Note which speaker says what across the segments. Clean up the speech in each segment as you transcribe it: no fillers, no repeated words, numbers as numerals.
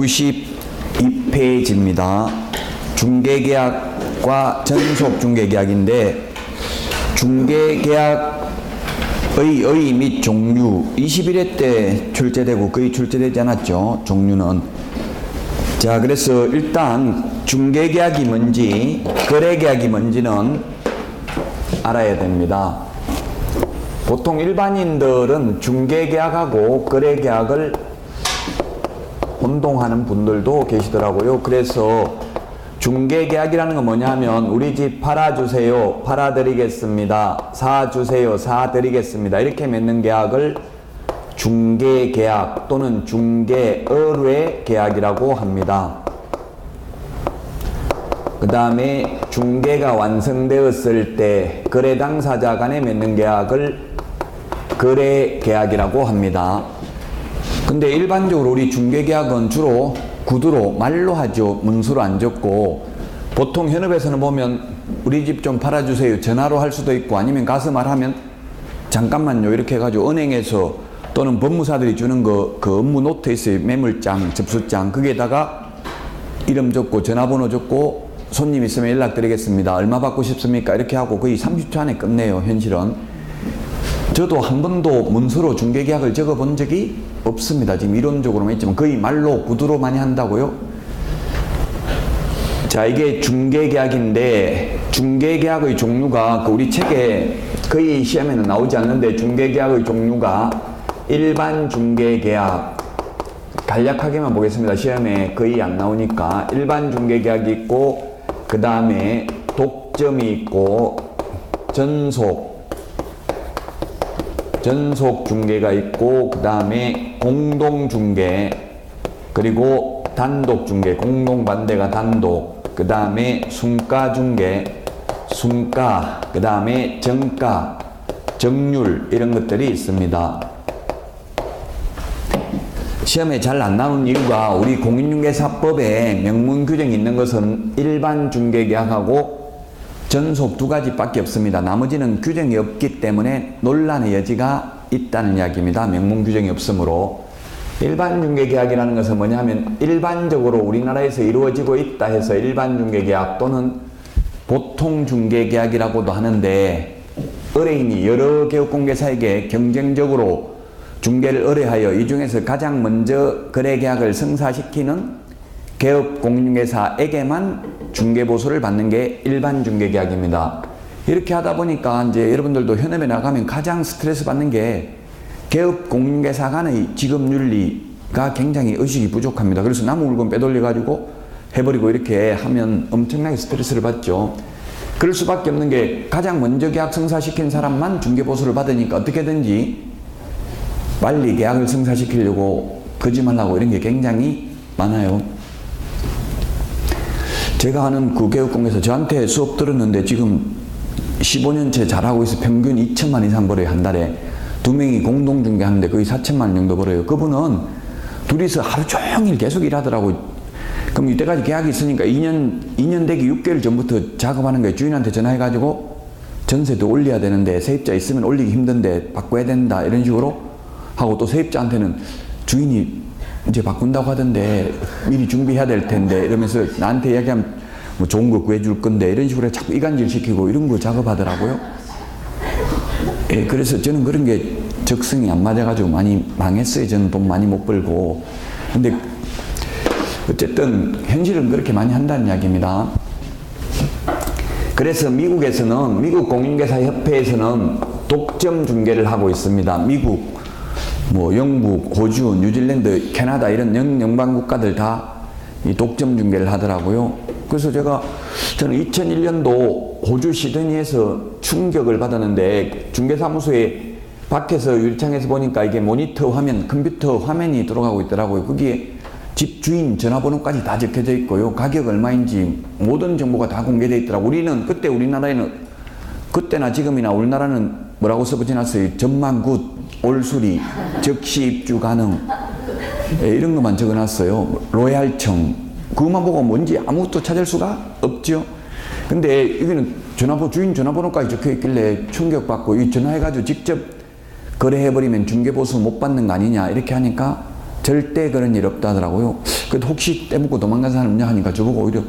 Speaker 1: 92페이지입니다. 중개계약과 전속중개계약인데 중개계약의 의 및 종류 21회 때 출제되고 거의 출제되지 않았죠. 종류는. 자, 그래서 일단 중개계약이 뭔지 거래계약이 뭔지는 알아야 됩니다. 보통 일반인들은 중개계약하고 거래계약을 혼동하는 분들도 계시더라고요. 그래서 중개계약이라는 건 뭐냐면 우리 집 팔아주세요, 팔아드리겠습니다, 사주세요, 사드리겠습니다 이렇게 맺는 계약을 중개계약 또는 중개의뢰 계약이라고 합니다. 그 다음에 중개가 완성되었을 때 거래 당사자 간에 맺는 계약을 거래계약이라고 합니다. 근데 일반적으로 우리 중개계약은 주로 구두로 말로 하죠. 문서로 안 적고 보통 현업에서는 보면 우리 집 좀 팔아주세요 전화로 할 수도 있고 아니면 가서 말하면 잠깐만요 이렇게 해가지고 은행에서 또는 법무사들이 주는 그 업무 노트 있어요. 매물장, 접수장 거기에다가 이름 적고 전화번호 적고 손님 있으면 연락드리겠습니다. 얼마 받고 싶습니까? 이렇게 하고 거의 30초 안에 끝내요. 현실은. 저도 한 번도 문서로 중개계약을 적어본 적이 없습니다. 지금 이론적으로만 있지만 거의 말로 구두로 많이 한다고요. 자, 이게 중개계약인데 중개계약의 종류가 우리 책에 거의 시험에는 나오지 않는데 중개계약의 종류가 일반 중개계약 간략하게만 보겠습니다. 시험에 거의 안 나오니까 일반 중개계약이 있고 그 다음에 독점이 있고 전속 중개가 있고 그 다음에 공동 중개 그리고 단독 중개 공동 반대가 단독 그 다음에 순가 중개 순가 그 다음에 정가 정률 이런 것들이 있습니다. 시험에 잘 안 나오는 이유가 우리 공인중개사법에 명문 규정이 있는 것은 일반 중개계약하고 전속 두 가지밖에 없습니다. 나머지는 규정이 없기 때문에 논란의 여지가 있다는 이야기입니다. 명문 규정이 없으므로. 일반 중개계약이라는 것은 뭐냐면 일반적으로 우리나라에서 이루어지고 있다 해서 일반 중개계약 또는 보통 중개계약이라고도 하는데 의뢰인이 여러 개업공개사에게 경쟁적으로 중개를 의뢰하여 이 중에서 가장 먼저 거래계약을 성사시키는 개업공인중개사에게만 중개보수를 받는 게 일반 중개계약입니다. 이렇게 하다 보니까 이제 여러분들도 현업에 나가면 가장 스트레스 받는 게 개업공인중개사 간의 직업윤리가 굉장히 의식이 부족합니다. 그래서 남의 물건 빼돌려가지고 해버리고 이렇게 하면 엄청나게 스트레스를 받죠. 그럴 수밖에 없는 게 가장 먼저 계약 성사시킨 사람만 중개보수를 받으니까 어떻게든지 빨리 계약을 성사시키려고 거짓말하고 이런 게 굉장히 많아요. 제가 하는 그 개업공개에서 저한테 수업 들었는데 지금 15년째 잘하고 있어. 평균 2천만 이상 벌어요. 한 달에. 두 명이 공동중개하는데 거의 4천만 원 정도 벌어요. 그분은 둘이서 하루 종일 계속 일하더라고요. 그럼 이때까지 계약이 있으니까 2년 되기 6개월 전부터 작업하는 거예요. 주인한테 전화해가지고 전세도 올려야 되는데 세입자 있으면 올리기 힘든데 바꿔야 된다 이런 식으로 하고 또 세입자한테는 주인이 이제 바꾼다고 하던데 미리 준비해야 될 텐데 이러면서 나한테 이야기하면 뭐 좋은 거 구해줄 건데 이런 식으로 자꾸 이간질 시키고 이런 거 작업하더라고요. 예, 그래서 저는 그런 게 적성이 안 맞아가지고 많이 망했어요. 저는 돈 많이 못 벌고. 근데 어쨌든 현실은 그렇게 많이 한다는 이야기입니다. 그래서 미국에서는 미국 공인중개사협회에서는 독점 중개를 하고 있습니다. 미국 뭐 영국, 호주, 뉴질랜드, 캐나다 이런 영방 국가들 다 이 독점 중개를 하더라고요. 그래서 저는 2001년도 호주 시드니에서 충격을 받았는데 중개사무소에 밖에서 유리창에서 보니까 이게 모니터 화면, 컴퓨터 화면이 들어가고 있더라고요. 거기에 집주인 전화번호까지 다 적혀져 있고요. 가격 얼마인지 모든 정보가 다 공개되어 있더라고요. 우리나라에는 그때나 지금이나 우리나라는 뭐라고 써붙여놨어요. 전망굿, 올수리, 즉시 입주 가능 이런 것만 적어놨어요. 로얄청 그것만 보고 뭔지 아무것도 찾을 수가 없죠. 근데 여기는 주인 전화번호까지 적혀있길래 충격받고 이 전화해가지고 직접 거래해버리면 중개보수 못 받는 거 아니냐 이렇게 하니까 절대 그런 일 없다 하더라고요. 그래도 혹시 떼먹고 도망간 사람 있냐 하니까 저보고 오히려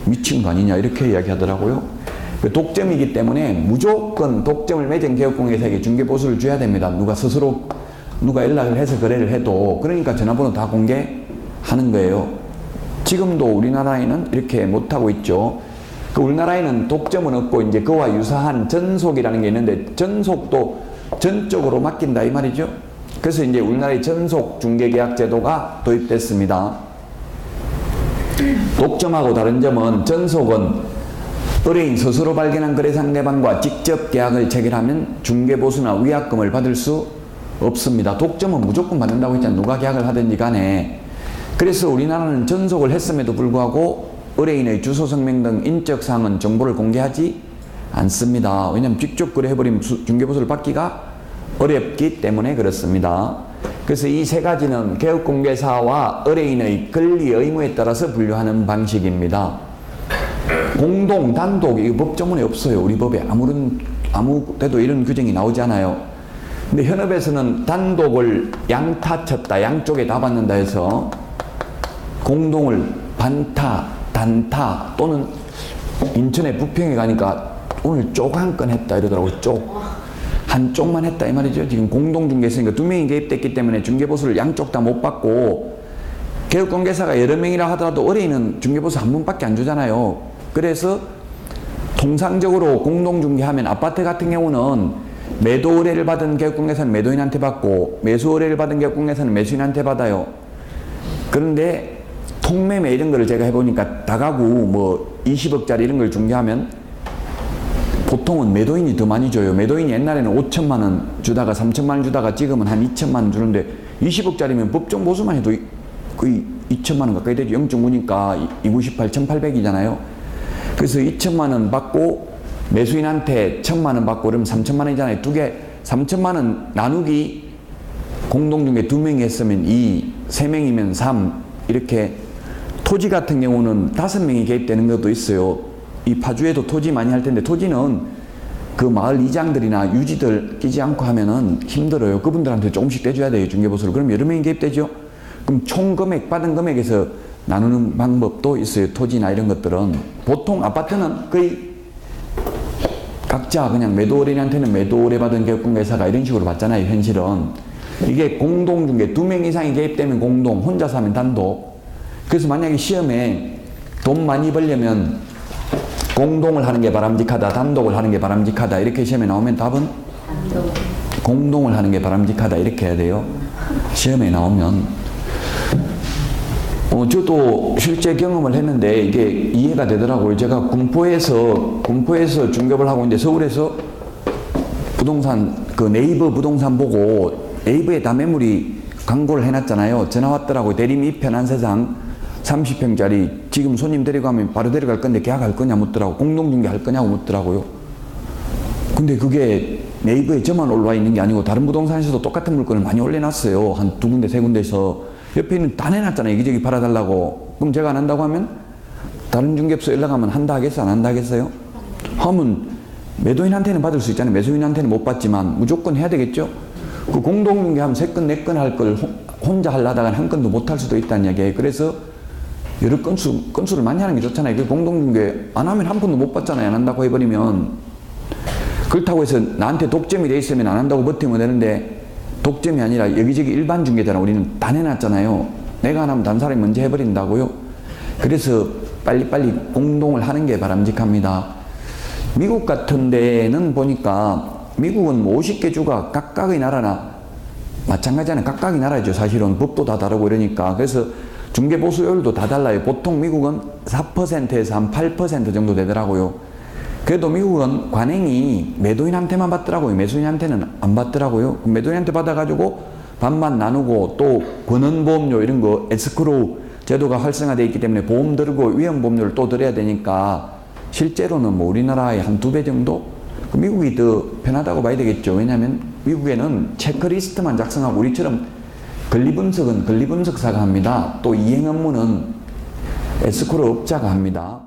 Speaker 1: 미친 거 아니냐 이렇게 이야기하더라고요. 그 독점이기 때문에 무조건 독점을 맺은 개업공개사에게 중개보수를 줘야 됩니다. 누가 연락을 해서 거래를 해도. 그러니까 전화번호 다 공개하는 거예요. 지금도 우리나라에는 이렇게 못하고 있죠. 그 우리나라에는 독점은 없고 이제 그와 유사한 전속이라는 게 있는데, 전속도 전적으로 맡긴다 이 말이죠. 그래서 이제 우리나라의 전속 중개계약 제도가 도입됐습니다. 독점하고 다른 점은, 전속은 의뢰인 스스로 발견한 거래 상대방과 직접 계약을 체결하면 중개보수나 위약금을 받을 수 없습니다. 독점은 무조건 받는다고 했잖아요. 누가 계약을 하든지 간에. 그래서 우리나라는 전속을 했음에도 불구하고 의뢰인의 주소, 성명 등 인적사항은 정보를 공개하지 않습니다. 왜냐하면 직접 거래해버리면 중개보수를 받기가 어렵기 때문에 그렇습니다. 그래서 이 세 가지는 개업공개사와 의뢰인의 권리 의무에 따라서 분류하는 방식입니다. 공동, 단독, 이거 법조문에 없어요. 우리 법에 아무 때도 이런 규정이 나오지 않아요. 근데 현업에서는 단독을 양타 쳤다, 양쪽에 다 받는다 해서 공동을 반타, 단타, 또는 인천에 부평에 가니까 오늘 쪽 한 건 했다 이러더라고요. 쪽. 한쪽만 했다 이 말이죠. 지금 공동중개사니까 2명이 개입됐기 때문에 중개보수를 양쪽 다 못 받고, 개업공개사가 여러 명이라 하더라도 의뢰인은 중개보수 한 번밖에 안 주잖아요. 그래서 통상적으로 공동중개하면 아파트 같은 경우는 매도 의뢰를 받은 개업공개사는 매도인한테 받고, 매수 의뢰를 받은 개업공개사는 매수인한테 받아요. 그런데 통매매 이런 거를 제가 해보니까 다가구 뭐 20억짜리 이런 걸 중개하면 보통은 매도인이 더 많이 줘요. 매도인이 옛날에는 5천만 원 주다가 3천만 원 주다가 지금은 한 2천만 원 주는데, 20억짜리면 법정 보수만 해도 거의 2천만 원 가까이 되죠. 0.9니까 298, 1,800이잖아요. 그래서 2천만 원 받고 매수인한테 1,000만 원 받고 그러면 3천만 원이잖아요. 3천만 원 나누기 공동중개 2명이 했으면 2, 3명이면 3, 이렇게. 토지 같은 경우는 5명이 개입되는 것도 있어요. 이 파주에도 토지 많이 할 텐데, 토지는 그 마을 이장들이나 유지들 끼지 않고 하면은 힘들어요. 그분들한테 조금씩 떼줘야 돼요, 중개보수를. 그럼 여러 명이 개입되죠? 그럼 총 금액, 받은 금액에서 나누는 방법도 있어요. 토지나 이런 것들은. 보통 아파트는 거의 각자 그냥 매도 의뢰인한테는 매도 의뢰 받은 개업공개사가 이런 식으로 받잖아요, 현실은. 이게 공동중개 2명 이상이 개입되면 공동, 혼자서 하면 단독. 그래서 만약에 시험에 돈 많이 벌려면 공동을 하는 게 바람직하다, 단독을 하는 게 바람직하다, 이렇게 시험에 나오면 답은 단독. 공동을 하는 게 바람직하다 이렇게 해야 돼요. 시험에 나오면. 저도 실제 경험을 했는데 이게 이해가 되더라고요. 제가 군포에서 중개업을 하고 있는데, 서울에서 부동산, 그 네이버 부동산 보고 네이버에 다 매물이 광고를 해놨잖아요. 전화 왔더라고요. 대림이 편한 세상 30평짜리 지금 손님 데리고 가면 바로 데려갈 건데 계약할 거냐 묻더라고. 공동중개 할 거냐고 묻더라고요. 근데 그게 네이버에 저만 올라와 있는 게 아니고 다른 부동산에서도 똑같은 물건을 많이 올려놨어요. 한 2군데 3군데에서. 옆에 있는 다 내놨잖아요. 여기저기 팔아달라고. 그럼 제가 안 한다고 하면 다른 중개업소 연락하면 한다 하겠어요? 안 한다 하겠어요? 하면 매도인한테는 받을 수 있잖아요. 매수인한테는 못 받지만 무조건 해야 되겠죠? 그 공동중개하면 3건, 4건 할 걸 혼자 하려다가 한 건도 못 할 수도 있다는 이야기예요. 그래서 여러 건수를 많이 하는 게 좋잖아요. 그 공동중개 안 하면 한 푼도 못 받잖아요. 안 한다고 해버리면. 그렇다고 해서 나한테 독점이 돼 있으면 안 한다고 버티면 되는데, 독점이 아니라 여기저기 일반 중개잖아. 우리는 다 내놨잖아요. 내가 안 하면 다른 사람이 먼저 해버린다고요. 그래서 빨리빨리 공동을 하는 게 바람직합니다. 미국 같은 데는 보니까, 미국은 뭐 50개 주가 각각의 나라나 마찬가지잖아요. 각각의 나라죠. 사실은 법도 다 다르고 이러니까. 그래서 중개보수율도 다 달라요. 보통 미국은 4%에서 한 8% 정도 되더라고요. 그래도 미국은 관행이 매도인한테만 받더라고요. 매수인한테는 안 받더라고요. 매도인한테 받아가지고 반반 나누고, 또 권원보험료 이런 거 에스크로우 제도가 활성화되어 있기 때문에 보험 들고 위험보험료를 또 들어야 되니까 실제로는 뭐 우리나라의 한 2배 정도? 미국이 더 편하다고 봐야 되겠죠. 왜냐하면 미국에는 체크리스트만 작성하고, 우리처럼 권리분석은 권리분석사가 합니다. 또 이행 업무는 에스크로우 업자가 합니다.